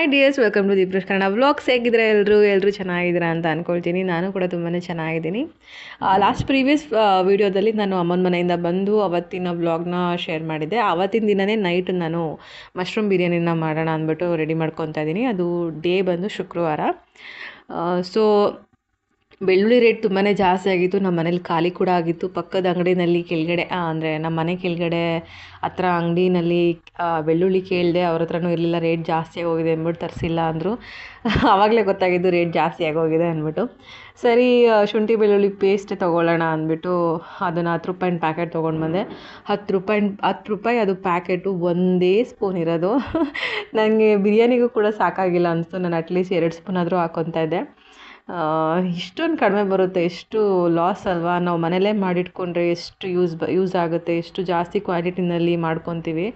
Hi dears, welcome to Deeprash Kannada vlogs. ಹೇಗಿದ್ರೆ ಎಲ್ಲರೂ ಚೆನ್ನಾಗಿದ್ದೀರಾ ಅಂತ ಅಂದ್ಕೊಳ್ತೀನಿ. ನಾನು ಕೂಡ ತುಂಬಾ ಚೆನ್ನಾಗಿದ್ದೀನಿ. ಲಾಸ್ಟ್ ಪ್ರೀವಿಯಸ್ ವೀಡಿಯೋದಲ್ಲಿ ನಾನು ಅಮ್ಮನ ಮನೆಯಿಂದ ಬಂದು ಅವತ್ತಿನ ವ್ಲಾಗ್ನ ಶೇರ್ ಮಾಡಿದ್ದೆ. ಆವತ್ತಿನ ದಿನವೇ ನೈಟ್ ನಾನು ಮಶ್ರೂಮ್ ಬಿರಿಯಾನಿನ ಮಾಡೋಣ ಅಂದ್ಬಿಟ್ಟು ರೆಡಿ ಮಾಡ್ಕೊತಾ ಇದ್ದೀನಿ. ಅದು ಡೇ ಬಂದು ಶುಕ್ರವಾರ. ಸೊ ಬೆಳ್ಳುಳ್ಳಿ ರೇಟ್ ತುಂಬಾ ಜಾಸ್ತಿ ಆಗಿತ್ತು. ನಮ್ಮ ಮನೇಲಿ ಖಾಲಿ ಕೂಡ ಆಗಿತ್ತು. ಪಕ್ಕದ ಅಂಗಡಿನಲ್ಲಿ ಕೆಳಗಡೆ ಅಂದರೆ ನಮ್ಮ ಮನೆ ಕೆಳಗಡೆ ಹತ್ರ ಅಂಗಡಿನಲ್ಲಿ ಬೆಳ್ಳುಳ್ಳಿ ಕೇಳಿದೆ. ಅವ್ರ ಹತ್ರನೂ ಇರಲಿಲ್ಲ. ರೇಟ್ ಜಾಸ್ತಿ ಆಗೋಗಿದೆ ಅಂದ್ಬಿಟ್ಟು ತರಿಸಿಲ್ಲ ಅಂದರು. ಆವಾಗಲೇ ಗೊತ್ತಾಗಿದ್ದು ರೇಟ್ ಜಾಸ್ತಿ ಆಗೋಗಿದೆ ಅಂದ್ಬಿಟ್ಟು. ಸರಿ, ಶುಂಠಿ ಬೆಳ್ಳುಳ್ಳಿ ಪೇಸ್ಟ್ ತೊಗೊಳ್ಳೋಣ ಅಂದ್ಬಿಟ್ಟು ಅದನ್ನು 10 ರೂಪಾಯಿನ ಪ್ಯಾಕೆಟ್ ತೊಗೊಂಡು ಬಂದೆ. 10 ರೂಪಾಯಿ ಅದು ಪ್ಯಾಕೆಟು, ಒಂದೇ ಸ್ಪೂನ್ ಇರೋದು. ನನಗೆ ಬಿರಿಯಾನಿಗೂ ಕೂಡ ಸಾಕಾಗಿಲ್ಲ ಅನಿಸ್ತು. ನಾನು ಅಟ್ಲೀಸ್ಟ್ 2 ಸ್ಪೂನ್ ಆದರೂ ಹಾಕ್ಕೊತಾ ಇದ್ದೆ. ಇಷ್ಟೊಂದು ಕಡಿಮೆ ಬರುತ್ತೆ, ಎಷ್ಟು ಲಾಸ್ ಅಲ್ವಾ. ನಾವು ಮನೇಲೇ ಮಾಡಿಟ್ಕೊಂಡ್ರೆ ಎಷ್ಟು ಯೂಸ್ ಆಗುತ್ತೆ, ಎಷ್ಟು ಜಾಸ್ತಿ ಕ್ವಾಂಟಿಟಿನಲ್ಲಿ ಮಾಡ್ಕೊತೀವಿ.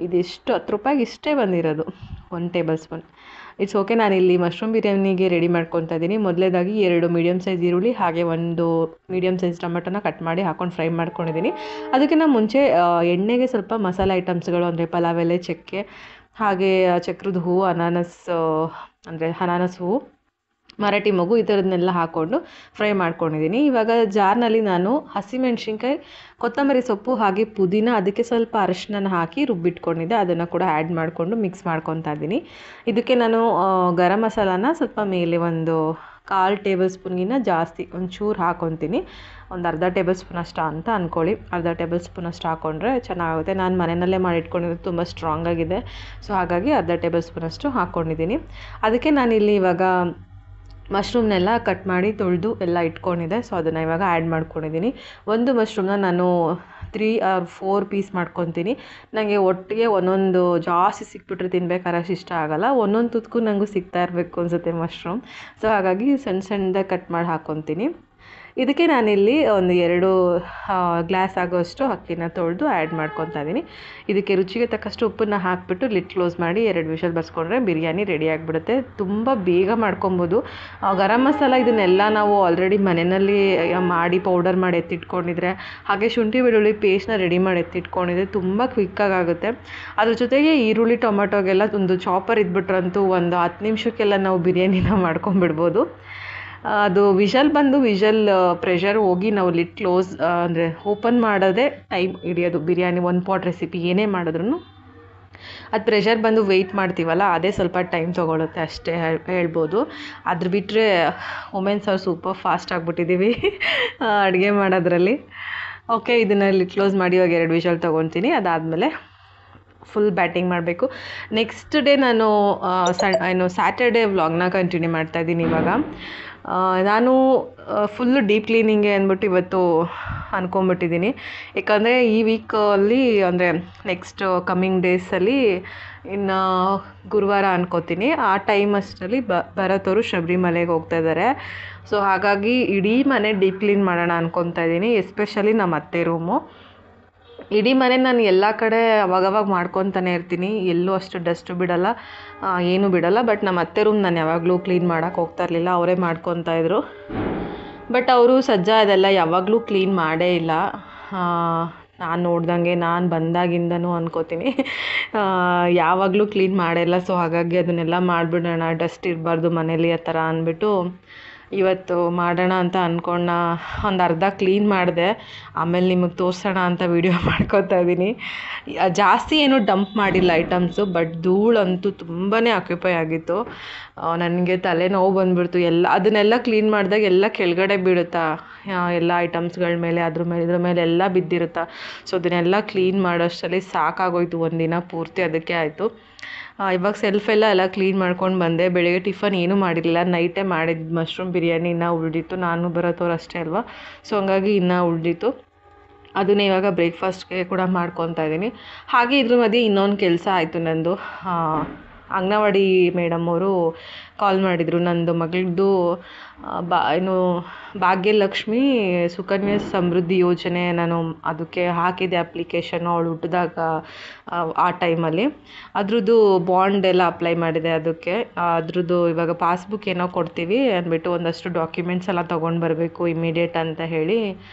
ಇದಿಷ್ಟು 10 ರೂಪಾಯಿಗೆ ಇಷ್ಟೇ ಬಂದಿರೋದು, 1 ಟೇಬಲ್ ಸ್ಪೂನ್. It's okay. ನಾನಿಲ್ಲಿ ಮಶ್ರೂಮ್ ಬಿರಿಯಾನಿಗೆ ರೆಡಿ ಮಾಡ್ಕೊತಾ ಇದ್ದೀನಿ. ಮೊದಲೇದಾಗಿ 2 ಮೀಡಿಯಮ್ ಸೈಜ್ ಈರುಳ್ಳಿ ಹಾಗೆ 1 ಮೀಡಿಯಮ್ ಸೈಜ್ ಟೊಮೆಟೊನ ಕಟ್ ಮಾಡಿ ಹಾಕ್ಕೊಂಡು ಫ್ರೈ ಮಾಡ್ಕೊಂಡಿದ್ದೀನಿ. ಅದಕ್ಕಿಂತ ಮುಂಚೆ ಎಣ್ಣೆಗೆ ಸ್ವಲ್ಪ ಮಸಾಲೆ ಐಟಮ್ಸ್ಗಳು ಅಂದರೆ ಪಲಾವ್ ಎಲೆ, ಚಕ್ಕೆ, ಹಾಗೆ ಚಕ್ರದ ಹೂವು, ಅನಾನಸ್ ಹೂವು, ಮರಾಠಿ ಮೊಗು, ಈ ಥರದನ್ನೆಲ್ಲ ಹಾಕ್ಕೊಂಡು ಫ್ರೈ ಮಾಡ್ಕೊಂಡಿದ್ದೀನಿ. ಇವಾಗ ಜಾರ್ನಲ್ಲಿ ನಾನು ಹಸಿಮೆಣ್ಸಿನ್ಕಾಯಿ, ಕೊತ್ತಂಬರಿ ಸೊಪ್ಪು ಹಾಗೆ ಪುದೀನ, ಅದಕ್ಕೆ ಸ್ವಲ್ಪ ಅರಿಶಿನ ಹಾಕಿ ರುಬ್ಬಿಟ್ಕೊಂಡಿದ್ದೆ. ಅದನ್ನು ಕೂಡ ಆ್ಯಡ್ ಮಾಡಿಕೊಂಡು ಮಿಕ್ಸ್ ಮಾಡ್ಕೊತಾ ಇದ್ದೀನಿ. ಇದಕ್ಕೆ ನಾನು ಗರಂ ಮಸಾಲಾನ ಸ್ವಲ್ಪ ಮೇಲೆ ಒಂದು 1/4 ಟೇಬಲ್ ಸ್ಪೂನ್ಗಿನ್ನ ಜಾಸ್ತಿ ಒಂಚೂರು ಹಾಕ್ಕೊತೀನಿ. ಒಂದು ಅರ್ಧ ಟೇಬಲ್ ಸ್ಪೂನ್ ಅಷ್ಟು ಅಂತ ಅಂದ್ಕೊಳ್ಳಿ. ಅರ್ಧ ಟೇಬಲ್ ಸ್ಪೂನ್ ಅಷ್ಟು ಹಾಕ್ಕೊಂಡ್ರೆ ಚೆನ್ನಾಗುತ್ತೆ. ನಾನು ಮನೆಯಲ್ಲೇ ಮಾಡಿಟ್ಕೊಂಡಿರೋದು ತುಂಬ ಸ್ಟ್ರಾಂಗಾಗಿದೆ. ಸೊ ಹಾಗಾಗಿ ಅರ್ಧ ಟೇಬಲ್ ಸ್ಪೂನ್ ಅಷ್ಟು ಹಾಕ್ಕೊಂಡಿದ್ದೀನಿ. ಅದಕ್ಕೆ ನಾನಿಲ್ಲಿ ಇವಾಗ ಮಶ್ರೂಮ್ನೆಲ್ಲ ಕಟ್ ಮಾಡಿ ತೊಳೆದು ಎಲ್ಲ ಇಟ್ಕೊಂಡಿದ್ದೆ. ಸೊ ಅದನ್ನು ಇವಾಗ ಆ್ಯಡ್ ಮಾಡ್ಕೊಂಡಿದ್ದೀನಿ. ಒಂದು ಮಶ್ರೂಮ್ನ ನಾನು 3 or 4 ಪೀಸ್ ಮಾಡ್ಕೊತೀನಿ. ನನಗೆ ಒಟ್ಟಿಗೆ ಒಂದೊಂದು ಜಾಸ್ತಿ ಸಿಕ್ಬಿಟ್ರೆ ತಿನ್ಬೇಕಾದ್ರೆ ಅಷ್ಟು ಇಷ್ಟ ಆಗೋಲ್ಲ. ಒಂದೊಂದು ತುತ್ಕು ನನಗೂ ಸಿಗ್ತಾ ಇರಬೇಕು ಅನಿಸುತ್ತೆ ಮಶ್ರೂಮ್. ಸೊ ಹಾಗಾಗಿ ಸಣ್ಣದಾಗಿ ಕಟ್ ಮಾಡಿ ಹಾಕ್ಕೊತೀನಿ. ಇದಕ್ಕೆ ನಾನಿಲ್ಲಿ ಒಂದು 2 ಗ್ಲಾಸ್ ಆಗೋಷ್ಟು ಅಕ್ಕಿನ ತೊಳೆದು ಆ್ಯಡ್ ಮಾಡ್ಕೊತಾ ಇದ್ದೀನಿ. ಇದಕ್ಕೆ ರುಚಿಗೆ ತಕ್ಕಷ್ಟು ಉಪ್ಪನ್ನು ಹಾಕಿಬಿಟ್ಟು ಲಿಡ್ ಕ್ಲೋಸ್ ಮಾಡಿ 2 ವಿಷಲ್ ಬರ್ಸ್ಕೊಂಡ್ರೆ ಬಿರಿಯಾನಿ ರೆಡಿ ಆಗಿಬಿಡುತ್ತೆ. ತುಂಬ ಬೇಗ ಮಾಡ್ಕೊಬೋದು. ಗರಂ ಮಸಾಲ ಇದನ್ನೆಲ್ಲ ನಾವು ಆಲ್ರೆಡಿ ಮನೆಯಲ್ಲಿ ಮಾಡಿ ಪೌಡರ್ ಮಾಡಿ ಎತ್ತಿಟ್ಕೊಂಡಿದ್ರೆ, ಹಾಗೆ ಶುಂಠಿ ಬೆಳ್ಳುಳ್ಳಿ ಪೇಸ್ಟ್ನ ರೆಡಿ ಮಾಡಿ ಎತ್ತಿಟ್ಕೊಂಡಿದ್ರೆ ತುಂಬ ಕ್ವಿಕ್ಕಾಗಿ ಆಗುತ್ತೆ. ಅದ್ರ ಜೊತೆಗೆ ಈರುಳ್ಳಿ ಟೊಮೆಟೊಗೆಲ್ಲ ಒಂದು ಚಾಪರ್ ಇದ್ಬಿಟ್ರಂತೂ ಒಂದು 10 ನಿಮಿಷಕ್ಕೆಲ್ಲ ನಾವು ಬಿರಿಯಾನಿನ ಮಾಡ್ಕೊಂಬಿಡ್ಬೋದು. ಅದು ವಿಷಲ್ ಪ್ರೆಷರ್ ಹೋಗಿ ನಾವು ಲಿಡ್ ಕ್ಲೋಸ್ ಅಂದರೆ ಓಪನ್ ಮಾಡೋದೇ ಟೈಮ್ ಹಿಡಿಯೋದು. ಬಿರಿಯಾನಿ 1 ಪಾಟ್ ರೆಸಿಪಿ ಏನೇ ಮಾಡಿದ್ರೂ ಅದು ಪ್ರೆಷರ್ ಬಂದು ವೆಯ್ಟ್ ಮಾಡ್ತೀವಲ್ಲ, ಅದೇ ಸ್ವಲ್ಪ ಟೈಮ್ ತೊಗೊಳುತ್ತೆ ಅಷ್ಟೇ ಹೇಳ್ಬೋದು. ಅದ್ರ ಬಿಟ್ಟರೆ ವುಮೆನ್ಸ್ ಅವ್ರು ಸೂಪರ್ ಫಾಸ್ಟ್ ಆಗಿಬಿಟ್ಟಿದ್ದೀವಿ ಅಡುಗೆ ಮಾಡೋದ್ರಲ್ಲಿ. ಓಕೆ, ಇದನ್ನು ಲಿಡ್ ಕ್ಲೋಸ್ ಮಾಡಿ ಇವಾಗ 2 ವಿಷಲ್ ತೊಗೊತೀನಿ. ಅದಾದಮೇಲೆ ಫುಲ್ ಬ್ಯಾಟಿಂಗ್ ಮಾಡಬೇಕು. ನೆಕ್ಸ್ಟ್ ಡೇ ನಾನು ಸ್ಯಾಟರ್ಡೇ ವ್ಲಾಗ್ನ ಕಂಟಿನ್ಯೂ ಮಾಡ್ತಾಯಿದ್ದೀನಿ. ಇವಾಗ ನಾನು ಫುಲ್ಲು ಡೀಪ್ ಕ್ಲೀನಿಂಗೆ ಅಂದ್ಬಿಟ್ಟು ಇವತ್ತು ಅಂದ್ಕೊಂಬಿಟ್ಟಿದ್ದೀನಿ. ಯಾಕಂದರೆ ಈ ವೀಕಲ್ಲಿ ಅಂದರೆ ನೆಕ್ಸ್ಟ್ ಕಮ್ಮಿಂಗ್ ಡೇಸಲ್ಲಿ ಇನ್ನು ಗುರುವಾರ ಅನ್ಕೋತೀನಿ, ಆ ಟೈಮ್ ಅಷ್ಟರಲ್ಲಿ ಭರತವರು ಶಬರಿಮಲೆಗೆ ಹೋಗ್ತಾ ಇದ್ದಾರೆ. ಸೊ ಹಾಗಾಗಿ ಇಡೀ ಮನೆ ಡೀಪ್ ಕ್ಲೀನ್ ಮಾಡೋಣ ಅಂದ್ಕೊತಾ ಇದ್ದೀನಿ. ಎಸ್ಪೆಷಲಿ ನಮ್ಮ ಅತ್ತೆ ರೂಮು. ಇಡೀ ಮನೆ ನಾನು ಎಲ್ಲ ಕಡೆ ಅವಾಗವಾಗ ಮಾಡ್ಕೊತಾನೆ ಇರ್ತೀನಿ, ಎಲ್ಲೂ ಅಷ್ಟು ಡಸ್ಟು ಬಿಡೋಲ್ಲ, ಏನೂ ಬಿಡೋಲ್ಲ. ಬಟ್ ನಮ್ಮ ಅತ್ತೆ ರೂಮ್ ನಾನು ಯಾವಾಗಲೂ ಕ್ಲೀನ್ ಮಾಡೋಕ್ಕೆ ಹೋಗ್ತಾ ಇರಲಿಲ್ಲ, ಅವರೇ ಮಾಡ್ಕೊತಾ ಇದ್ರು. ಬಟ್ ಅವರು ಅದೆಲ್ಲ ಯಾವಾಗಲೂ ಕ್ಲೀನ್ ಮಾಡೇ ಇಲ್ಲ. ನಾನು ನೋಡ್ದಂಗೆ ನಾನು ಬಂದಾಗಿಂದನೂ ಅನ್ಕೋತೀನಿ ಯಾವಾಗಲೂ ಕ್ಲೀನ್ ಮಾಡಿಲ್ಲ. ಸೊ ಹಾಗಾಗಿ ಅದನ್ನೆಲ್ಲ ಮಾಡಿಬಿಡೋಣ, ಡಸ್ಟ್ ಇರಬಾರ್ದು ಮನೇಲಿ ಆ ಥರ ಅಂದ್ಬಿಟ್ಟು ಇವತ್ತು ಮಾಡೋಣ ಅಂತ ಅಂದ್ಕೊಂಡು ಒಂದು ಅರ್ಧ ಕ್ಲೀನ್ ಮಾಡಿದೆ. ಆಮೇಲೆ ನಿಮಗೆ ತೋರಿಸೋಣ ಅಂತ ವಿಡಿಯೋ ಮಾಡ್ಕೊತಾ ಇದ್ದೀನಿ. ಜಾಸ್ತಿ ಏನೂ ಡಂಪ್ ಮಾಡಿಲ್ಲ ಐಟಮ್ಸು, ಬಟ್ ಧೂಳಂತೂ ತುಂಬಾ ಆಕ್ಯುಪೈ ಆಗಿತ್ತು. ನನಗೆ ತಲೆನೋವು ಬಂದುಬಿಡ್ತು. ಅದನ್ನೆಲ್ಲ ಕ್ಲೀನ್ ಮಾಡಿದಾಗ ಎಲ್ಲ ಕೆಳಗಡೆ ಬೀಳುತ್ತಾ, ಎಲ್ಲ ಐಟಮ್ಸ್ಗಳ ಮೇಲೆ ಇದ್ರ ಮೇಲೆ ಎಲ್ಲ ಬಿದ್ದಿರುತ್ತಾ. ಸೊ ಅದನ್ನೆಲ್ಲ ಕ್ಲೀನ್ ಮಾಡೋಷ್ಟರಲ್ಲಿ ಸಾಕಾಗೋಯ್ತು, ಒಂದಿನ ಪೂರ್ತಿ ಅದಕ್ಕೆ ಆಯಿತು. ಇವಾಗ ಎಲ್ಲ ಕ್ಲೀನ್ ಮಾಡ್ಕೊಂಡು ಬಂದೆ. ಬೆಳಗ್ಗೆ ಟಿಫನ್ ಏನೂ ಮಾಡಿರಲಿಲ್ಲ, ನೈಟೇ ಮಾಡಿದ್ದು ಮಶ್ರೂಮ್ ಬಿರಿಯಾನಿ ಇನ್ನೂ ಉಳಿದಿತ್ತು. ನಾನು ಬರೋತವ್ರು ಅಷ್ಟೇ ಅಲ್ವಾ, ಸೊ ಹಂಗಾಗಿ ಇನ್ನೂ ಉಳಿದಿತ್ತು. ಅದನ್ನೇ ಇವಾಗ ಬ್ರೇಕ್ಫಾಸ್ಟ್ಗೆ ಕೂಡ ಮಾಡ್ಕೊತಾ ಇದ್ದೀನಿ. ಹಾಗೆ ಇದ್ರ ಮಧ್ಯೆ ಇನ್ನೊಂದು ಕೆಲಸ ಆಯಿತು ನಂದು. ಅಂಗನವಾಡಿ ಮೇಡಮ್ ಅವರು ಕಾಲ್ ಮಾಡಿದರು. ನಂದು ಮಗಳದ್ದು ಭಾಗ್ಯಲಕ್ಷ್ಮಿ ಸುಕನ್ಯಾ ಸಮೃದ್ಧಿ ಯೋಜನೆ ನಾನು ಅದಕ್ಕೆ ಹಾಕಿದ್ದೆ ಅಪ್ಲಿಕೇಶನ್ನು. ಅವಳು ಹುಟ್ಟಿದಾಗ ಆ ಟೈಮಲ್ಲಿ ಅದ್ರದ್ದು ಬಾಂಡ್ ಎಲ್ಲ ಅಪ್ಲೈ ಮಾಡಿದೆ. ಅದ್ರದ್ದು ಇವಾಗ ಪಾಸ್ಬುಕ್ ಏನೋ ಕೊಡ್ತೀವಿ ಅಂದ್ಬಿಟ್ಟು ಒಂದಷ್ಟು ಡಾಕ್ಯುಮೆಂಟ್ಸ್ ಎಲ್ಲ ತೊಗೊಂಡು ಬರಬೇಕು ಇಮಿಡಿಯೇಟ್ ಅಂತ ಹೇಳಿ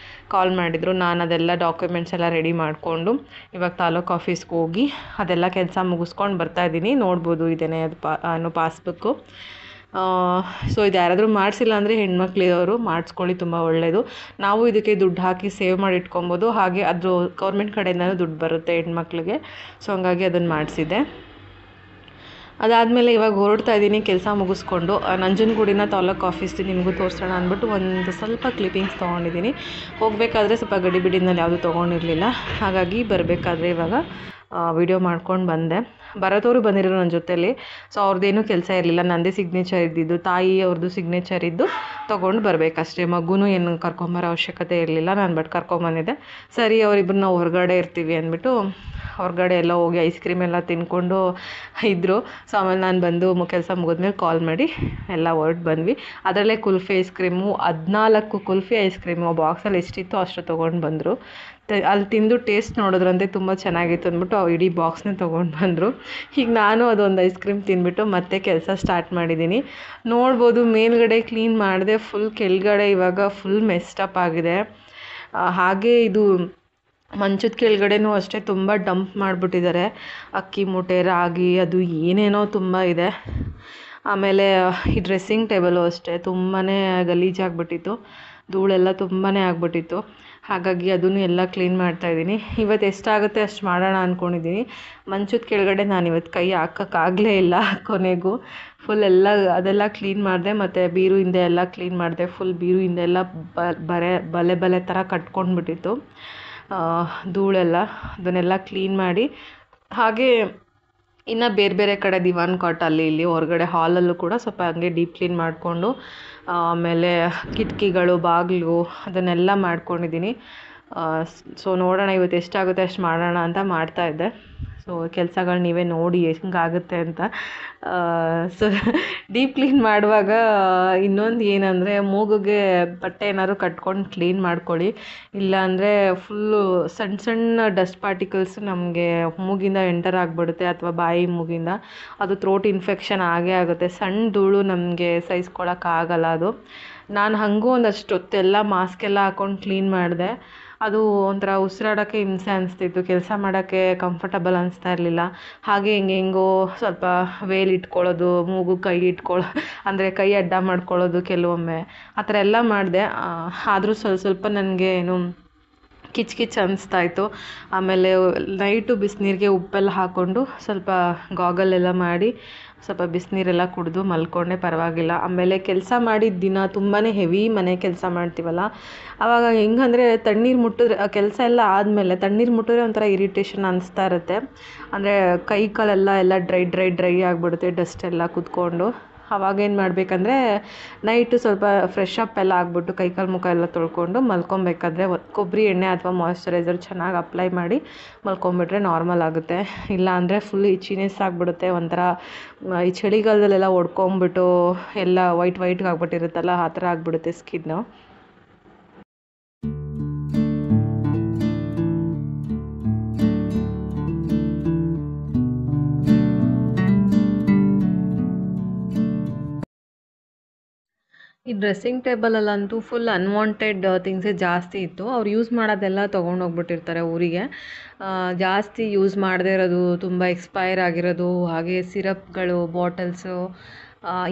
ಕಾಲ್ ಮಾಡಿದರು. ನಾನು ಅದೆಲ್ಲ ಡಾಕ್ಯುಮೆಂಟ್ಸ್ ಎಲ್ಲ ರೆಡಿ ಮಾಡಿಕೊಂಡು ಇವಾಗ ತಾಲೂಕು ಆಫೀಸ್ಗೆ ಹೋಗಿ ಅದೆಲ್ಲ ಕೆಲಸ ಮುಗಿಸ್ಕೊಂಡು ಬರ್ತಾಯಿದ್ದೀನಿ. ನೋಡ್ಬೋದು ಇದೇನೆ ಅದು ಪಾಸ್ಬುಕ್ಕು. ಸೊ ಇದು ಯಾರಾದರೂ ಮಾಡಿಸಿಲ್ಲ ಅಂದರೆ ಹೆಣ್ಮಕ್ಳಿದವರು ಮಾಡಿಸ್ಕೊಳ್ಳಿ, ತುಂಬ ಒಳ್ಳೆಯದು. ನಾವು ಇದಕ್ಕೆ ದುಡ್ಡು ಹಾಕಿ ಸೇವ್ ಮಾಡಿ ಇಟ್ಕೊಬೋದು, ಹಾಗೆ ಅದು ಗೌರ್ಮೆಂಟ್ ಕಡೆಯಿಂದಲೂ ದುಡ್ಡು ಬರುತ್ತೆ ಹೆಣ್ಮಕ್ಳಿಗೆ. ಸೊ ಹಂಗಾಗಿ ಅದನ್ನು ಮಾಡಿಸಿದ್ದೆ. ಅದಾದಮೇಲೆ ಇವಾಗ ಹೊರಡ್ತಾ ಇದ್ದೀನಿ ಕೆಲಸ ಮುಗಿಸ್ಕೊಂಡು. ನಂಜನಗೂಡಿನ ತಾಲೂಕು ಆಫೀಸ್ದು ನಿಮಗೂ ತೋರಿಸೋಣ ಅಂದ್ಬಿಟ್ಟು ಒಂದು ಸ್ವಲ್ಪ ಕ್ಲಿಪ್ಪಿಂಗ್ಸ್ ತೊಗೊಂಡಿದ್ದೀನಿ. ಹೋಗಬೇಕಾದ್ರೆ ಸ್ವಲ್ಪ ಗಡಿಬಿಡಿನಲ್ಲಿ ಯಾವುದೂ ತೊಗೊಂಡಿರಲಿಲ್ಲ, ಹಾಗಾಗಿ ಬರಬೇಕಾದ್ರೆ ಇವಾಗ ವಿಡಿಯೋ ಮಾಡ್ಕೊಂಡು ಬಂದೆ. ಭರತವರು ಬಂದಿರೋ ನನ್ನ ಜೊತೆಲಿ. ಸೊ ಅವ್ರದ್ದೇನೂ ಕೆಲಸ ಇರಲಿಲ್ಲ, ನನ್ನದೇ ಸಿಗ್ನೇಚರ್ ಇದ್ದಿದ್ದು, ತಾಯಿ ಅವ್ರದ್ದು ಸಿಗ್ನೇಚರ್ ಇದ್ದು ತೊಗೊಂಡು ಬರಬೇಕಷ್ಟೇ. ಮಗುನೂ ಏನು ಕರ್ಕೊಂಬರೋ ಅವಶ್ಯಕತೆ ಇರಲಿಲ್ಲ, ನಾನು ಬಟ್ ಕರ್ಕೊಂಬಂದಿದ್ದೆ. ಸರಿ ಅವರಿಬ್ಬರು ನಾವು ಹೊರಗಡೆ ಇರ್ತೀವಿ ಅಂದ್ಬಿಟ್ಟು ಹೊರಗಡೆ ಎಲ್ಲ ಹೋಗಿ ಐಸ್ ಕ್ರೀಮ್ ಎಲ್ಲ ತಿನ್ಕೊಂಡು ಇದ್ದರು. ಸೊ ಆಮೇಲೆ ನಾನು ಬಂದು ಕೆಲಸ ಮುಗಿದ್ಮೇಲೆ ಕಾಲ್ ಮಾಡಿ ಎಲ್ಲ ಹೊರಟು ಬಂದ್ವಿ. ಅದರಲ್ಲೇ kulfi ice cream 14 kulfi ice cream ಬಾಕ್ಸಲ್ಲಿ ಎಷ್ಟಿತ್ತು ಅಷ್ಟು ತೊಗೊಂಡು ಬಂದರು. ಅಲ್ಲಿ ತಿಂದು ಟೇಸ್ಟ್ ನೋಡಿದ್ರಂತೆ ತುಂಬ ಚೆನ್ನಾಗಿತ್ತು ಅಂದ್ಬಿಟ್ಟು ಇಡೀ ಬಾಕ್ಸ್ನೇ ತೊಗೊಂಡು ಬಂದರು. ಈಗ ನಾನು ಅದೊಂದು ಐಸ್ ಕ್ರೀಮ್ ತಿಂದ್ಬಿಟ್ಟು ಮತ್ತೆ ಕೆಲಸ ಸ್ಟಾರ್ಟ್ ಮಾಡಿದ್ದೀನಿ. ನೋಡ್ಬೋದು ಮೇಲ್ಗಡೆ ಕ್ಲೀನ್ ಮಾಡಿದೆ, ಫುಲ್ ಕೆಳಗಡೆ ಇವಾಗ ಫುಲ್ ಮೆಸ್ಟಪ್ ಆಗಿದೆ. ಹಾಗೆ ಇದು ಮಂಚದ ಕೆಳಗಡೆನೂ ಅಷ್ಟೇ ತುಂಬ ಡಂಪ್ ಮಾಡಿಬಿಟ್ಟಿದ್ದಾರೆ. ಅಕ್ಕಿ ಮೂಟೆ, ರಾಗಿ, ಅದು ಏನೇನೋ ತುಂಬ ಇದೆ. ಆಮೇಲೆ ಈ ಡ್ರೆಸ್ಸಿಂಗ್ ಟೇಬಲು ಅಷ್ಟೇ ತುಂಬಾ ಗಲೀಜಾಗ್ಬಿಟ್ಟಿತ್ತು, ಧೂಳೆಲ್ಲ ತುಂಬಾ ಆಗಿಬಿಟ್ಟಿತ್ತು. ಹಾಗಾಗಿ ಅದನ್ನು ಎಲ್ಲ ಕ್ಲೀನ್ ಮಾಡ್ತಾಯಿದ್ದೀನಿ. ಇವತ್ತು ಎಷ್ಟಾಗುತ್ತೆ ಅಷ್ಟು ಮಾಡೋಣ ಅಂದ್ಕೊಂಡಿದ್ದೀನಿ. ಮಂಚದ ಕೆಳಗಡೆ ನಾನು ಇವತ್ತು ಕೈ ಹಾಕೋಕ್ಕಾಗಲೇ ಇಲ್ಲ. ಕೊನೆಗೂ ಫುಲ್ ಎಲ್ಲ ಅದೆಲ್ಲ ಕ್ಲೀನ್ ಮಾಡಿದೆ. ಮತ್ತು ಬೀರು ಹಿಂದೆ ಎಲ್ಲ ಕ್ಲೀನ್ ಮಾಡಿದೆ. ಫುಲ್ ಬೀರು ಹಿಂದೆ ಎಲ್ಲ ಬಲೆ ಥರ ಕಟ್ಕೊಂಡ್ಬಿಟ್ಟಿತ್ತು ಧೂಳೆಲ್ಲ. ಅದನ್ನೆಲ್ಲ ಕ್ಲೀನ್ ಮಾಡಿ, ಹಾಗೆ ಇನ್ನು ಬೇರೆ ಬೇರೆ ಕಡೆ ದಿವಾನ್ ಕಾಟ್ ಅಲ್ಲಿ ಇಲ್ಲಿ ಹೊರಗಡೆ ಹಾಲಲ್ಲೂ ಕೂಡ ಸ್ವಲ್ಪ ಹಂಗೆ ಡೀಪ್ ಕ್ಲೀನ್ ಮಾಡಿಕೊಂಡು, ಆಮೇಲೆ ಕಿಟಕಿಗಳು, ಬಾಗಿಲು ಅದನ್ನೆಲ್ಲ ಮಾಡ್ಕೊಂಡಿದ್ದೀನಿ. ಸೊ ನೋಡೋಣ ಇವತ್ತು ಎಷ್ಟಾಗುತ್ತೆ ಅಷ್ಟು ಮಾಡೋಣ ಅಂತ ಮಾಡ್ತಾಯಿದ್ದೆ. ಸೊ ಕೆಲಸಗಳು ನೀವೇ ನೋಡಿ ಹೆಂಗಾಗುತ್ತೆ ಅಂತ. ಸೊ ಡೀಪ್ ಕ್ಲೀನ್ ಮಾಡುವಾಗ ಇನ್ನೊಂದು ಏನಂದರೆ ಮೂಗಿಗೆ ಬಟ್ಟೆ ಏನಾದ್ರು ಕಟ್ಕೊಂಡು ಕ್ಲೀನ್ ಮಾಡ್ಕೊಳ್ಳಿ. ಇಲ್ಲಾಂದರೆ ಫುಲ್ಲು ಸಣ್ಣ ಸಣ್ಣ ಡಸ್ಟ್ ಪಾರ್ಟಿಕಲ್ಸ್ ನಮಗೆ ಮೂಗಿಂದ ಎಂಟರ್ ಆಗಿಬಿಡುತ್ತೆ, ಅಥವಾ ಬಾಯಿ ಮೂಗಿಂದ ಅದು ಥ್ರೋಟ್ ಇನ್ಫೆಕ್ಷನ್ ಆಗೇ ಆಗುತ್ತೆ. ಸಣ್ಣ ಧೂಳು ನಮಗೆ ಸಹಿಸ್ಕೊಳಕ್ಕಾಗಲ್ಲ ಅದು. ನಾನು ಹಾಗೂ ಒಂದಷ್ಟು ಹೊತ್ತೆಲ್ಲ ಮಾಸ್ಕೆಲ್ಲ ಹಾಕ್ಕೊಂಡು ಕ್ಲೀನ್ ಮಾಡಿದೆ. ಅದು ಒಂಥರ ಉಸಿರಾಡೋಕ್ಕೆ ಹಿಂಸೆ ಅನಿಸ್ತಿತ್ತು, ಕೆಲಸ ಮಾಡೋಕ್ಕೆ ಕಂಫರ್ಟಬಲ್ ಅನಿಸ್ತಾ ಇರಲಿಲ್ಲ. ಹಾಗೆ ಹೆಂಗೋ ಸ್ವಲ್ಪ ವೇಲ್ ಇಟ್ಕೊಳ್ಳೋದು, ಮೂಗು ಕೈ ಅಂದರೆ ಕೈ ಅಡ್ಡ ಮಾಡ್ಕೊಳ್ಳೋದು ಕೆಲವೊಮ್ಮೆ, ಆ ಥರ ಎಲ್ಲ ಮಾಡಿದೆ. ಆದರೂ ಸ್ವಲ್ಪ ನನಗೆ ಏನು ಕಿಚ್ ಅನ್ನಿಸ್ತಾಯಿತ್ತು. ಆಮೇಲೆ ನೈಟು ಬಿಸಿನೀರಿಗೆ ಉಪ್ಪೆಲ್ಲ ಹಾಕ್ಕೊಂಡು ಸ್ವಲ್ಪ ಗಾಗಲೆಲ್ಲ ಮಾಡಿ ಸ್ವಲ್ಪ ಬಿಸಿನೀರೆಲ್ಲ ಕುಡಿದು ಮಲ್ಕೊಂಡೆ, ಪರವಾಗಿಲ್ಲ. ಆಮೇಲೆ ಕೆಲಸ ಮಾಡಿದ ದಿನ ತುಂಬಾ ಹೆವಿ ಮನೆ ಕೆಲಸ ಮಾಡ್ತೀವಲ್ಲ, ಆವಾಗ ಹೆಂಗಂದರೆ ತಣ್ಣೀರು ಮುಟ್ಟಿದ್ರೆ ಕೆಲಸ ಎಲ್ಲ ಆದಮೇಲೆ ತಣ್ಣೀರು ಮುಟ್ಟಿದ್ರೆ ಒಂಥರ ಇರಿಟೇಷನ್ ಅನಿಸ್ತಾ ಇರುತ್ತೆ. ಅಂದರೆ ಕೈ ಕಾಲೆಲ್ಲ ಡ್ರೈ ಆಗಿಬಿಡುತ್ತೆ ಡಸ್ಟ್ ಎಲ್ಲ ಕುತ್ಕೊಂಡು. ಅವಾಗೇನು ಮಾಡಬೇಕಂದ್ರೆ ನೈಟು ಸ್ವಲ್ಪ ಫ್ರೆಶ್ ಅಪ್ ಎಲ್ಲ ಆಗಿಬಿಟ್ಟು ಕೈಕಾಲು ಮುಖ ಎಲ್ಲ ತೊಳ್ಕೊಂಡು ಮಲ್ಕೊಬೇಕಾದ್ರೆ ಕೊಬ್ಬರಿ ಎಣ್ಣೆ ಅಥವಾ ಮಾಯ್ಶ್ಚರೈಸರ್ ಚೆನ್ನಾಗಿ ಅಪ್ಲೈ ಮಾಡಿ ಮಲ್ಕೊಂಬಿಟ್ರೆ ನಾರ್ಮಲ್ ಆಗುತ್ತೆ. ಇಲ್ಲ ಫುಲ್ ಇಚಿನೆಸ್ ಆಗಿಬಿಡುತ್ತೆ, ಒಂಥರ ಈ ಚಳಿಗಾಲದಲ್ಲೆಲ್ಲ ಒಡ್ಕೊಂಬಿಟ್ಟು ಎಲ್ಲ ವೈಟ್ಗೆ ಆಗ್ಬಿಟ್ಟಿರುತ್ತಲ್ಲ, ಆ ಥರ ಆಗಿಬಿಡುತ್ತೆ ಸ್ಕಿನ್ನು. ಈ ಡ್ರೆಸ್ಸಿಂಗ್ ಟೇಬಲಲ್ಲಂತೂ ಫುಲ್ ಅನ್ವಾಂಟೆಡ್ ಥಿಂಗ್ಸೇ ಜಾಸ್ತಿ ಇತ್ತು. ಅವ್ರು ಯೂಸ್ ಮಾಡೋದೆಲ್ಲ ತೊಗೊಂಡೋಗ್ಬಿಟ್ಟಿರ್ತಾರೆ ಊರಿಗೆ. ಜಾಸ್ತಿ ಯೂಸ್ ಮಾಡದೇ ಇರೋದು, ತುಂಬ ಎಕ್ಸ್ಪೈರ್ ಆಗಿರೋದು, ಹಾಗೆ ಸಿರಪ್ಗಳು, ಬಾಟಲ್ಸು,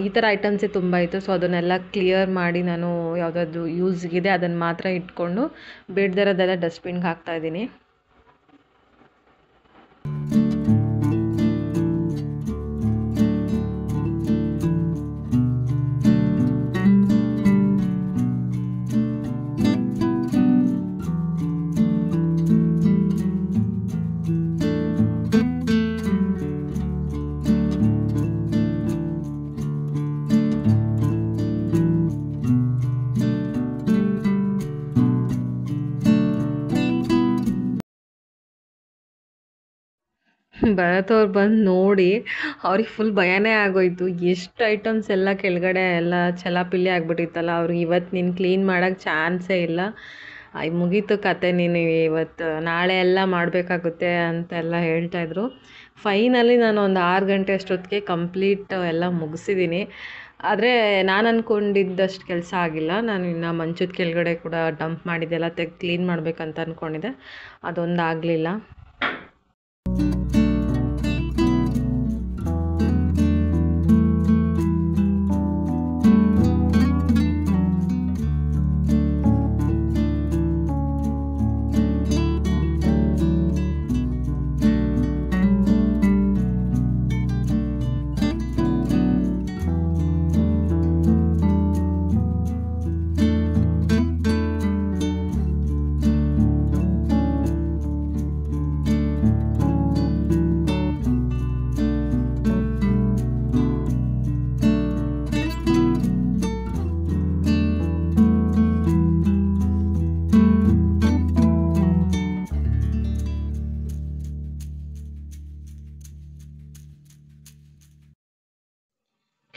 ಈ ಥರ ಐಟಮ್ಸೇ ತುಂಬ ಇತ್ತು. ಸೊ ಅದನ್ನೆಲ್ಲ ಕ್ಲಿಯರ್ ಮಾಡಿ ನಾನು ಯಾವುದಾದ್ರು ಯೂಸ್ಗಿದೆ ಅದನ್ನು ಮಾತ್ರ ಇಟ್ಕೊಂಡು ಬೇಡದೇ ಇರೋದೆಲ್ಲ ಡಸ್ಟ್ಬಿನ್ಗೆ ಹಾಕ್ತಾಯಿದ್ದೀನಿ. ಭರತ್ ಅವ್ರು ಬಂದು ನೋಡಿ ಅವ್ರಿಗೆ ಫುಲ್ ಭಯನೇ ಆಗೋಯ್ತು. ಎಷ್ಟು ಐಟಮ್ಸ್ ಎಲ್ಲ ಕೆಳಗಡೆ ಎಲ್ಲ ಚಲಾಪಿಲ್ಲಿ ಆಗಿಬಿಟ್ಟಿತ್ತಲ್ಲ, ಅವ್ರಿಗೆ ಇವತ್ತು ನೀನು ಕ್ಲೀನ್ ಮಾಡೋಕ್ಕೆ ಚಾನ್ಸೇ ಇಲ್ಲ, ಮುಗೀತು ಕತೆ, ನೀನು ಇವತ್ತು ನಾಳೆ ಎಲ್ಲ ಮಾಡಬೇಕಾಗುತ್ತೆ ಅಂತೆಲ್ಲ ಹೇಳ್ತಾಯಿದ್ರು. ಫೈನಲಿ ನಾನು ಒಂದು 6 ಗಂಟೆ ಅಷ್ಟೊತ್ತಿಗೆ ಕಂಪ್ಲೀಟ್ ಎಲ್ಲ ಮುಗಿಸಿದ್ದೀನಿ. ಆದರೆ ನಾನು ಅಂದ್ಕೊಂಡಿದ್ದಷ್ಟು ಕೆಲಸ ಆಗಿಲ್ಲ. ನಾನು ಇನ್ನು ಮಂಚದ ಕೆಳಗಡೆ ಕೂಡ ಡಂಪ್ ಮಾಡಿದ್ದೆಲ್ಲ ಕ್ಲೀನ್ ಮಾಡಬೇಕಂತ ಅಂದ್ಕೊಂಡಿದ್ದೆ, ಅದೊಂದು ಆಗಲಿಲ್ಲ.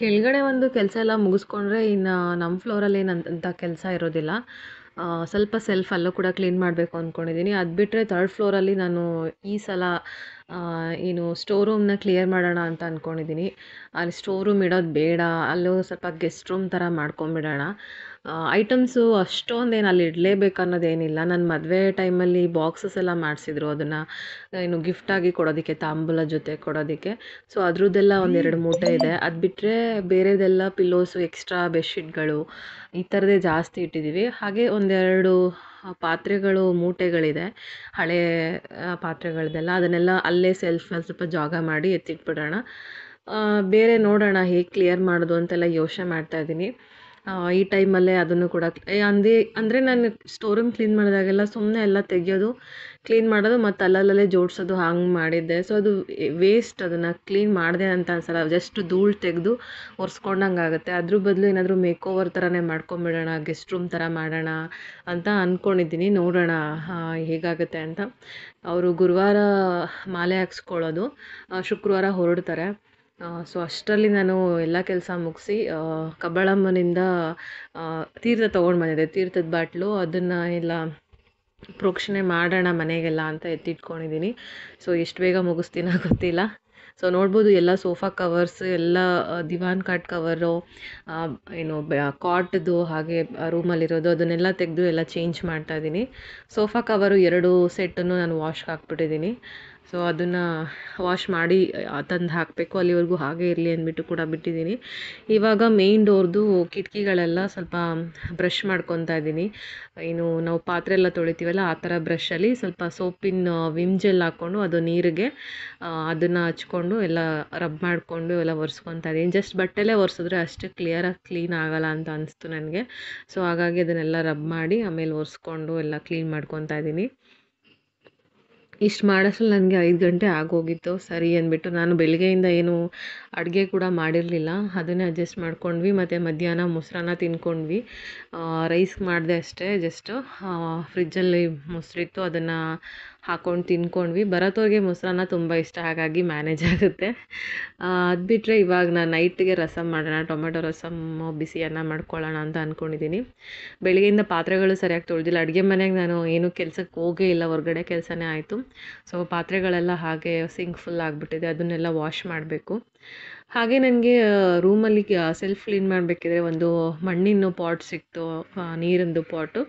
ಕೆಳಗಡೆ ಒಂದು ಕೆಲಸ ಎಲ್ಲ ಮುಗಿಸ್ಕೊಂಡ್ರೆ ಇನ್ನು ನಮ್ಮ ಫ್ಲೋರಲ್ಲಿ ಏನಂತ ಕೆಲಸ ಇರೋದಿಲ್ಲ. ಸ್ವಲ್ಪ ಸೆಲ್ಫ್ ಅಲ್ಲೂ ಕೂಡ ಕ್ಲೀನ್ ಮಾಡಬೇಕು ಅಂದ್ಕೊಂಡಿದ್ದೀನಿ. ಅದು ಬಿಟ್ಟರೆ ಥರ್ಡ್ ಫ್ಲೋರಲ್ಲಿ ನಾನು ಈ ಸಲ ಏನು ಸ್ಟೋರ್ ರೂಮ್ನ ಕ್ಲಿಯರ್ ಮಾಡೋಣ ಅಂತ ಅಂದ್ಕೊಂಡಿದ್ದೀನಿ. ಅಲ್ಲಿ ಸ್ಟೋರ್ ರೂಮ್ ಇಡೋದು ಬೇಡ, ಅಲ್ಲೂ ಸ್ವಲ್ಪ ಗೆಸ್ಟ್ ರೂಮ್ ಥರ ಮಾಡ್ಕೊಂಬಿಡೋಣ. ಐಟಮ್ಸು ಅಷ್ಟೊಂದೇನು ಅಲ್ಲಿ ಇಡಲೇಬೇಕು ಅನ್ನೋದೇನಿಲ್ಲ. ನನ್ನ ಮದುವೆ ಟೈಮಲ್ಲಿ ಬಾಕ್ಸಸ್ ಎಲ್ಲ ಮಾಡಿಸಿದ್ರು ಅದನ್ನು ಏನು ಗಿಫ್ಟಾಗಿ ಕೊಡೋದಕ್ಕೆ, ತಾಂಬೂಲ ಜೊತೆ ಕೊಡೋದಕ್ಕೆ. ಸೊ ಅದ್ರದ್ದೆಲ್ಲ ಒಂದೆರಡು ಮೂಟೆ ಇದೆ. ಅದು ಬಿಟ್ಟರೆ ಬೇರೆದೆಲ್ಲ ಪಿಲ್ಲೋಸು, ಎಕ್ಸ್ಟ್ರಾ ಬೆಡ್ಶೀಟ್ಗಳು ಈ ಥರದೇ ಜಾಸ್ತಿ ಇಟ್ಟಿದ್ದೀವಿ. ಹಾಗೆ ಒಂದೆರಡು ಪಾತ್ರೆಗಳು ಮೂಟೆಗಳಿದೆ, ಹಳೆ ಪಾತ್ರೆಗಳದ್ದೆಲ್ಲ. ಅದನ್ನೆಲ್ಲ ಅಲ್ಲೇ ಸೆಲ್ಫಲ್ಲಿ ಸ್ವಲ್ಪ ಜಾಗ ಮಾಡಿ ಎತ್ತಿಟ್ಬಿಡೋಣ. ಬೇರೆ ನೋಡೋಣ ಹೇಗೆ ಕ್ಲಿಯರ್ ಮಾಡೋದು ಅಂತೆಲ್ಲ ಯೋಚನೆ ಮಾಡ್ತಾಯಿದ್ದೀನಿ. ಈ ಟೈಮಲ್ಲೇ ಅದನ್ನು ಕೂಡ ಅಂದರೆ ನಾನು ಸ್ಟೋರ್ ರೂಮ್ ಕ್ಲೀನ್ ಮಾಡಿದಾಗೆಲ್ಲ ಸುಮ್ಮನೆ ಎಲ್ಲ ತೆಗೆಯೋದು, ಕ್ಲೀನ್ ಮಾಡೋದು ಮತ್ತು ಅಲ್ಲಲ್ಲೇ ಜೋಡಿಸೋದು ಹಂಗೆ ಮಾಡಿದ್ದೆ. ಸೊ ಅದು ವೇಸ್ಟ್, ಅದನ್ನು ಕ್ಲೀನ್ ಮಾಡಿದೆ ಅಂತ ಅನ್ಸಲ್ಲ. ಜಸ್ಟ್ ಧೂಳು ತೆಗೆದು ಒರೆಸ್ಕೊಂಡಂಗೆ ಆಗುತ್ತೆ. ಅದ್ರ ಬದಲು ಏನಾದರೂ ಮೇಕ್ ಓವರ್ ಥರನೇ ಮಾಡ್ಕೊಂಬಿಡೋಣ, ಗೆಸ್ಟ್ ರೂಮ್ ಥರ ಮಾಡೋಣ ಅಂತ ಅಂದ್ಕೊಂಡಿದ್ದೀನಿ. ನೋಡೋಣ ಹೇಗಾಗುತ್ತೆ ಅಂತ. ಅವರು ಗುರುವಾರ ಮಾಲೆ ಹಾಕ್ಸ್ಕೊಳ್ಳೋದು, ಶುಕ್ರವಾರ ಹೊರಡ್ತಾರೆ. ಸೊ ಅಷ್ಟರಲ್ಲಿ ನಾನು ಎಲ್ಲ ಕೆಲಸ ಮುಗಿಸಿ ಕಬ್ಬಾಳಮ್ಮನಿಂದ ತೀರ್ಥ ತೊಗೊಂಡು ಬಂದಿದ್ದೆ, ತೀರ್ಥದ ಬಾಟ್ಲು. ಅದನ್ನು ಎಲ್ಲ ಪ್ರೋಕ್ಷಣೆ ಮಾಡೋಣ ಮನೆಗೆಲ್ಲ ಅಂತ ಎತ್ತಿಟ್ಕೊಂಡಿದ್ದೀನಿ. ಸೊ ಎಷ್ಟು ಬೇಗ ಮುಗಿಸ್ತೀನೋ ಗೊತ್ತಿಲ್ಲ. ಸೊ ನೋಡ್ಬೋದು ಎಲ್ಲ ಸೋಫಾ ಕವರ್ಸ್ ಎಲ್ಲ, ದಿವಾನ್ ಕಾಟ್ ಕವರು, ಏನು ಕಾಟ್ದು, ಹಾಗೆ ರೂಮಲ್ಲಿರೋದು ಅದನ್ನೆಲ್ಲ ತೆಗೆದು ಎಲ್ಲ ಚೇಂಜ್ ಮಾಡ್ತಾಯಿದ್ದೀನಿ. ಸೋಫಾ ಕವರು 2 ಸೆಟ್ಟನ್ನು ನಾನು ವಾಶ್ಗೆ ಹಾಕ್ಬಿಟ್ಟಿದ್ದೀನಿ. ಸೊ ಅದನ್ನು ವಾಶ್ ಮಾಡಿ ತಂದು ಹಾಕಬೇಕು. ಅಲ್ಲಿವರೆಗೂ ಹಾಗೆ ಇರಲಿ ಅಂದ್ಬಿಟ್ಟು ಕೂಡ ಬಿಟ್ಟಿದ್ದೀನಿ. ಇವಾಗ ಮೇಯ್ನ್ ಡೋರ್ದು ಕಿಟಕಿಗಳೆಲ್ಲ ಸ್ವಲ್ಪ ಬ್ರಷ್ ಮಾಡ್ಕೊತಾ ಇದ್ದೀನಿ. ಏನು ನಾವು ಪಾತ್ರೆ ಎಲ್ಲ ತೊಳಿತೀವಲ್ಲ ಆ ಥರ ಬ್ರಷಲ್ಲಿ ಸ್ವಲ್ಪ ಸೋಪಿನ ವಿಮ್ ಜೆಲ್ ಹಾಕ್ಕೊಂಡು ಅದು ನೀರಿಗೆ ಅದನ್ನು ಹಚ್ಕೊಂಡು ಎಲ್ಲ ರಬ್ ಮಾಡಿಕೊಂಡು ಎಲ್ಲ ಒರೆಸ್ಕೊತಾ ಇದ್ದೀನಿ. ಜಸ್ಟ್ ಬಟ್ಟೆಲೇ ಒರೆಸಿದ್ರೆ ಅಷ್ಟು ಕ್ಲಿಯರಾಗಿ ಕ್ಲೀನ್ ಆಗೋಲ್ಲ ಅಂತ ಅನಿಸ್ತು ನನಗೆ. ಸೊ ಹಾಗಾಗಿ ಅದನ್ನೆಲ್ಲ ರಬ್ ಮಾಡಿ ಆಮೇಲೆ ಒರೆಸ್ಕೊಂಡು ಎಲ್ಲ ಕ್ಲೀನ್ ಮಾಡ್ಕೊತಾ ಇದ್ದೀನಿ. ಇಷ್ಟು ಮಾಡೋಷ್ಟ್ರಲ್ಲಿ ನನಗೆ 5 ಗಂಟೆ ಆಗೋಗಿತ್ತು. ಸರಿ ಅಂದ್ಬಿಟ್ಟು ನಾನು ಬೆಳಗ್ಗೆಯಿಂದ ಏನು ಅಡುಗೆ ಕೂಡ ಮಾಡಿರಲಿಲ್ಲ, ಅದನ್ನೇ ಅಡ್ಜಸ್ಟ್ ಮಾಡ್ಕೊಂಡ್ವಿ. ಮತ್ತು ಮಧ್ಯಾಹ್ನ ಮೊಸರನ್ನ ತಿಂದ್ಕೊಂಡ್ವಿ. ರೈಸ್ ಮಾಡಿದೆ ಅಷ್ಟೇ, ಜಸ್ಟು ಫ್ರಿಜ್ಜಲ್ಲಿ ಮೊಸರಿತ್ತು, ಅದನ್ನು ಹಾಕ್ಕೊಂಡು ತಿಂದ್ಕೊಂಡ್ವಿ. ಬರೋತ್ತವ್ರಿಗೆ ಮೊಸರನ್ನ ತುಂಬ ಇಷ್ಟ, ಹಾಗಾಗಿ ಮ್ಯಾನೇಜ್ ಆಗುತ್ತೆ. ಅದು ಬಿಟ್ಟರೆ ಇವಾಗ ನಾನು ನೈಟಿಗೆ ರಸಮ್ ಮಾಡೋಣ, ಟೊಮೆಟೊ ರಸಮ್ಮು, ಬಿಸಿ ಅನ್ನ ಮಾಡ್ಕೊಳ್ಳೋಣ ಅಂತ ಅಂದ್ಕೊಂಡಿದ್ದೀನಿ. ಬೆಳಗ್ಗೆಯಿಂದ ಪಾತ್ರೆಗಳು ಸರಿಯಾಗಿ ತೊಳೆದಿಲ್ಲ. ಅಡುಗೆ ಮನೆಗೆ ನಾನು ಏನೂ ಕೆಲಸಕ್ಕೆ ಹೋಗೇ ಇಲ್ಲ, ಹೊರಗಡೆ ಕೆಲಸನೇ ಆಯಿತು. ಸೊ ಪಾತ್ರೆಗಳೆಲ್ಲ ಹಾಗೆ ಸಿಂಕ್ ಫುಲ್ ಆಗಿಬಿಟ್ಟಿದೆ, ಅದನ್ನೆಲ್ಲ ವಾಶ್ ಮಾಡಬೇಕು. ಹಾಗೆ ನನಗೆ ರೂಮಲ್ಲಿ ಸೆಲ್ಫ್ ಕ್ಲೀನ್ ಮಾಡಬೇಕಿದ್ರೆ ಒಂದು ಮಣ್ಣಿನ ಪಾಟ್ ಸಿಕ್ತು, ನೀರಿಂದು ಪಾಟು.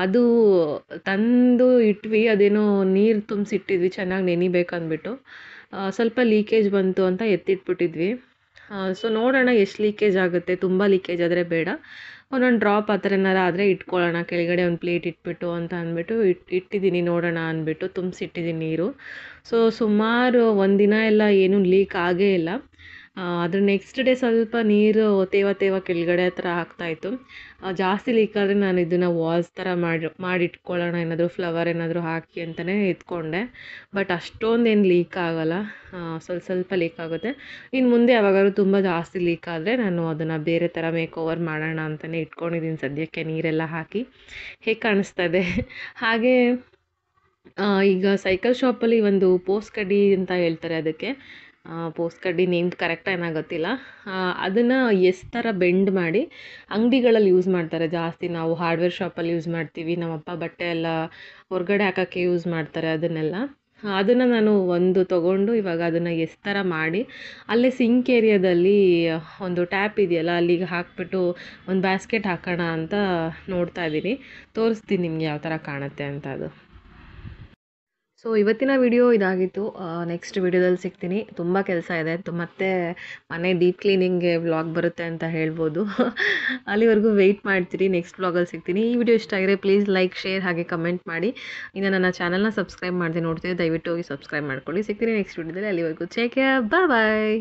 ಅದು ತಂದು ಇಟ್ವಿ, ಅದೇನೋ ನೀರು ತುಂಬಿಸಿಟ್ಟಿದ್ವಿ ಚೆನ್ನಾಗಿ ನೆನಿಬೇಕಂದ್ಬಿಟ್ಟು. ಸ್ವಲ್ಪ ಲೀಕೇಜ್ ಬಂತು ಅಂತ ಎತ್ತಿಟ್ಬಿಟ್ಟಿದ್ವಿ. ಸೊ ನೋಡೋಣ ಎಷ್ಟು ಲೀಕೇಜ್ ಆಗುತ್ತೆ. ತುಂಬ ಲೀಕೇಜ್ ಆದರೆ ಬೇಡ, ಒಂದೊಂದು ಡ್ರಾಪ್ ಆ ಥರ ಏನಾರು ಆದರೆ ಇಟ್ಕೊಳ್ಳೋಣ, ಕೆಳಗಡೆ ಒಂದು ಪ್ಲೇಟ್ ಇಟ್ಬಿಟ್ಟು ಅಂತ ಅಂದ್ಬಿಟ್ಟು ಇಟ್ಟಿದ್ದೀನಿ. ನೋಡೋಣ ಅಂದ್ಬಿಟ್ಟು ತುಂಬಿಸಿಟ್ಟಿದ್ದೀನಿ ನೀರು. ಸೊ ಸುಮಾರು ಒಂದಿನ ಎಲ್ಲ ಏನೂ ಲೀಕ್ ಆಗೇ ಇಲ್ಲ. ಅದ್ರ ನೆಕ್ಸ್ಟ್ ಡೇ ಸ್ವಲ್ಪ ನೀರು ತೇವ ಕೆಳಗಡೆ ಹತ್ರ ಆಗ್ತಾಯಿತ್ತು. ಜಾಸ್ತಿ ಲೀಕ್ ಆದರೆ ನಾನು ಇದನ್ನು ವಾಲ್ಸ್ ಥರ ಮಾಡಿಟ್ಕೊಳ್ಳೋಣ, ಏನಾದರೂ ಫ್ಲವರ್ ಏನಾದರೂ ಹಾಕಿ ಅಂತಲೇ ಎತ್ಕೊಂಡೆ. ಬಟ್ ಅಷ್ಟೊಂದೇನು ಲೀಕ್ ಆಗೋಲ್ಲ, ಸ್ವಲ್ಪ ಲೀಕ್ ಆಗುತ್ತೆ. ಇನ್ನು ಮುಂದೆ ಯಾವಾಗಾದ್ರೂ ತುಂಬ ಜಾಸ್ತಿ ಲೀಕ್ ಆದರೆ ನಾನು ಅದನ್ನು ಬೇರೆ ಥರ ಮೇಕ್ ಓವರ್ ಮಾಡೋಣ ಅಂತಲೇ ಇಟ್ಕೊಂಡಿದ್ದೀನಿ ಸದ್ಯಕ್ಕೆ, ನೀರೆಲ್ಲ ಹಾಕಿ. ಹೇಗೆ ಕಾಣಿಸ್ತಾ ಇದೆ. ಹಾಗೆ ಈಗ ಸೈಕಲ್ ಶಾಪಲ್ಲಿ ಒಂದು ಪೋಸ್ಟ್ ಕಡ್ಡಿ ಅಂತ ಹೇಳ್ತಾರೆ ಅದಕ್ಕೆ, ಪೋಸ್ಟ್ ಕಡ್ಡಿ ನೇಮ್ ಕರೆಕ್ಟಾಗಿ ಏನೋ ಗೊತ್ತಿಲ್ಲ. ಅದನ್ನು ಥರ ಬೆಂಡ್ ಮಾಡಿ ಅಂಗಡಿಗಳಲ್ಲಿ ಯೂಸ್ ಮಾಡ್ತಾರೆ ಜಾಸ್ತಿ. ನಾವು ಹಾರ್ಡ್ವೇರ್ ಶಾಪಲ್ಲಿ ಯೂಸ್ ಮಾಡ್ತೀವಿ, ನಮ್ಮಪ್ಪ ಬಟ್ಟೆ ಎಲ್ಲ ಹೊರಗಡೆ ಹಾಕೋಕ್ಕೆ ಯೂಸ್ ಮಾಡ್ತಾರೆ ಅದನ್ನೆಲ್ಲ. ಅದನ್ನು ನಾನು ಒಂದು ತೊಗೊಂಡು ಇವಾಗ ಅದನ್ನು ಥರ ಮಾಡಿ ಅಲ್ಲೇ ಸಿಂಕ್ ಏರಿಯಾದಲ್ಲಿ ಒಂದು ಟ್ಯಾಪ್ ಇದೆಯಲ್ಲ ಅಲ್ಲಿಗೆ ಹಾಕಿಬಿಟ್ಟು ಒಂದು ಬ್ಯಾಸ್ಕೆಟ್ ಹಾಕೋಣ ಅಂತ ನೋಡ್ತಾ ಇದ್ದೀನಿ. ತೋರಿಸ್ತೀನಿ ನಿಮಗೆ ಯಾವ ಥರ ಕಾಣುತ್ತೆ ಅಂತ ಅದು. ಸೊ ಇವತ್ತಿನ ವಿಡಿಯೋ ಇದಾಗಿತ್ತು. ನೆಕ್ಸ್ಟ್ ವಿಡಿಯೋದಲ್ಲಿ ಸಿಗ್ತೀನಿ. ತುಂಬ ಕೆಲಸ ಇದೆ, ಮತ್ತೆ ಮನೆ ಡೀಪ್ ಕ್ಲೀನಿಂಗ್ಗೆ ವ್ಲಾಗ್ ಬರುತ್ತೆ ಅಂತ ಹೇಳ್ಬೋದು. ಅಲ್ಲಿವರೆಗೂ ವೆಯ್ಟ್ ಮಾಡ್ತೀರಿ, ನೆಕ್ಸ್ಟ್ ವ್ಲಾಗಲ್ಲಿ ಸಿಗ್ತೀನಿ. ಈ ವಿಡಿಯೋ ಇಷ್ಟ ಆಗಿದ್ರೆ ಪ್ಲೀಸ್ ಲೈಕ್, ಶೇರ್ ಹಾಗೆ ಕಮೆಂಟ್ ಮಾಡಿ. ಇನ್ನು ನನ್ನ ಚಾನಲ್ನ ಸಬ್ಸ್ಕ್ರೈಬ್ ಮಾಡದೆ ನೋಡ್ತೀವಿ, ದಯವಿಟ್ಟು ಹೋಗಿ ಸಬ್ಸ್ಕ್ರೈಬ್ ಮಾಡ್ಕೊಳ್ಳಿ. ಸಿಗ್ತೀನಿ ನೆಕ್ಸ್ಟ್ ವಿಡಿಯೋದಲ್ಲಿ. ಅಲ್ಲಿವರೆಗೂ ಟೇಕ್ ಕೇರ್, ಬಾಯ್.